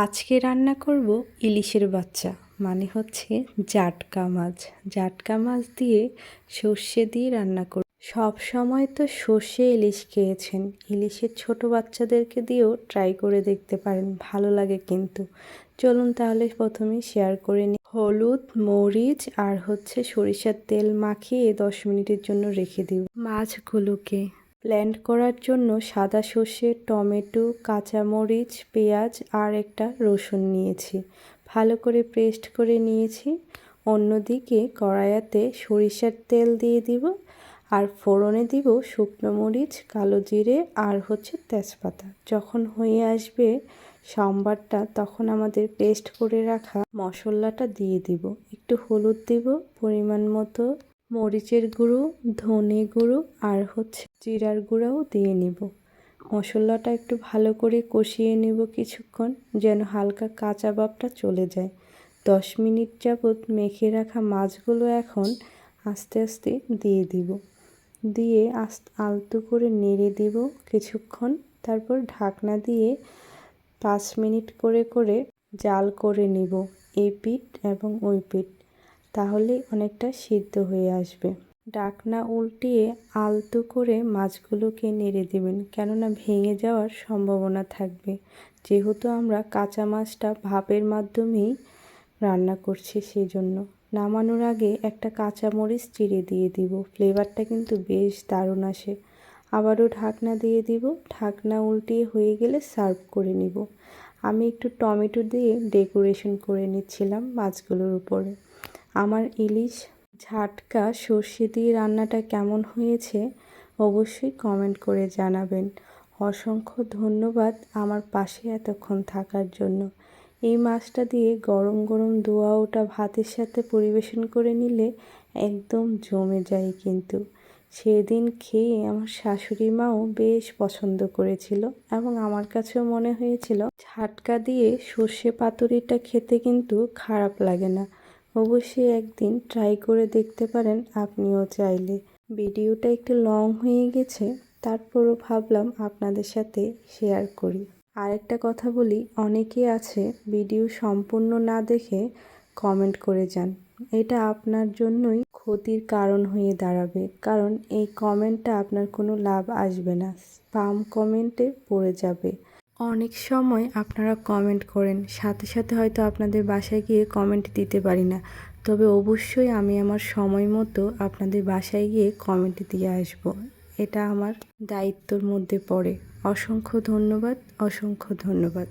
আজকে রান্না করব ইলিশের বাচ্চা, মানে হচ্ছে জাটকা মাছ। জাটকা মাছ দিয়ে সর্ষে দিয়ে রান্না করব। সব সময় তো সর্ষে ইলিশ খেয়েছেন, ইলিশের ছোট বাচ্চাদেরকে দিয়েও ট্রাই করে দেখতে পারেন, ভালো লাগে কিন্তু। চলুন তাহলে প্রথমেই শেয়ার করে নিই। হলুদ, মরিচ আর হচ্ছে সরিষার তেল মাখিয়ে 10 মিনিটের জন্য রেখে দিব। মাছগুলোকে ব্লেন্ড করার জন্য সাদা সর্ষে, টমেটো, কাঁচামরিচ, পেঁয়াজ আর একটা রসুন নিয়েছি, ভালো করে পেস্ট করে নিয়েছি। অন্যদিকে কড়াইতে সরিষার তেল দিয়ে দিব আর ফোড়নে দিব শুকনো মরিচ, কালো জিরে আর হচ্ছে তেজপাতা। যখন হয়ে আসবে সম্বারটা, তখন আমাদের পেস্ট করে রাখা মশলাটা দিয়ে দিব। একটু হলুদ দিব পরিমাণ মতো, মরিচের গুঁড়ো, ধনে গুঁড়ো আর হচ্ছে জিরার গুঁড়াও দিয়ে নিব। মশলাটা একটু ভালো করে কষিয়ে নেব কিছুক্ষণ, যেন হালকা কাঁচা ভাবটা চলে যায়। 10 মিনিট যাবত মেখে রাখা মাছগুলো এখন আস্তে আস্তে দিয়ে দিব। দিয়ে আলতো করে নেড়ে দিব কিছুক্ষণ, তারপর ঢাকনা দিয়ে 5 মিনিট করে করে জাল করে নিব, এই পিঠ এবং ওই পিঠ, তাহলে অনেকটা সিদ্ধ হয়ে আসবে। ঢাকনা উল্টিয়ে আলতো করে মাছগুলোকে নেড়ে দেবেন, কেননা ভেঙে যাওয়ার সম্ভাবনা থাকবে, যেহেতু আমরা কাঁচা মাছটা ভাপের মাধ্যমেই রান্না করছি। সেই জন্য নামানোর আগে একটা কাঁচা মরিচ চিড়ে দিয়ে দিব, ফ্লেভারটা কিন্তু বেশ দারুণ আসে। আবারও ঢাকনা দিয়ে দিব, ঢাকনা উল্টিয়ে হয়ে গেলে সার্ভ করে নিব। আমি একটু টমেটো দিয়ে ডেকোরেশন করে নিচ্ছিলাম মাছগুলোর উপরে। আমার ইলিশ ঝাটকা সর্ষে দিয়ে রান্নাটা কেমন হয়েছে অবশ্যই কমেন্ট করে জানাবেন। অসংখ্য ধন্যবাদ আমার পাশে এতক্ষণ থাকার জন্য। এই মাছটা দিয়ে গরম গরম ধোয়া ওঠা ভাতের সাথে পরিবেশন করে নিলে একদম জমে যায় কিন্তু। সেদিন খেয়ে আমার শাশুড়ি মাও বেশ পছন্দ করেছিল এবং আমার কাছেও মনে হয়েছিল ঝাটকা দিয়ে সর্ষে পাতুরিটা খেতে কিন্তু খারাপ লাগে না। অবশ্যই একদিন ট্রাই করে দেখতে পারেন আপনিও চাইলে। ভিডিওটা একটু লং হয়ে গেছে, তারপরও ভাবলাম আপনাদের সাথে শেয়ার করি। আরেকটা কথা বলি, অনেকে আছে ভিডিও সম্পূর্ণ না দেখে কমেন্ট করে যান, এটা আপনার জন্যই ক্ষতির কারণ হয়ে দাঁড়াবে, কারণ এই কমেন্টটা আপনার কোনো লাভ আসবে না, স্পাম কমেন্টে পড়ে যাবে। অনেক সময় আপনারা কমেন্ট করেন, সাথে সাথে হয়তো আপনাদের বাসায় গিয়ে কমেন্ট দিতে পারি না, তবে অবশ্যই আমি আমার সময় মতো আপনাদের বাসায় গিয়ে কমেন্ট দিয়ে আসব, এটা আমার দায়িত্বর মধ্যে পড়ে। অসংখ্য ধন্যবাদ, অসংখ্য ধন্যবাদ।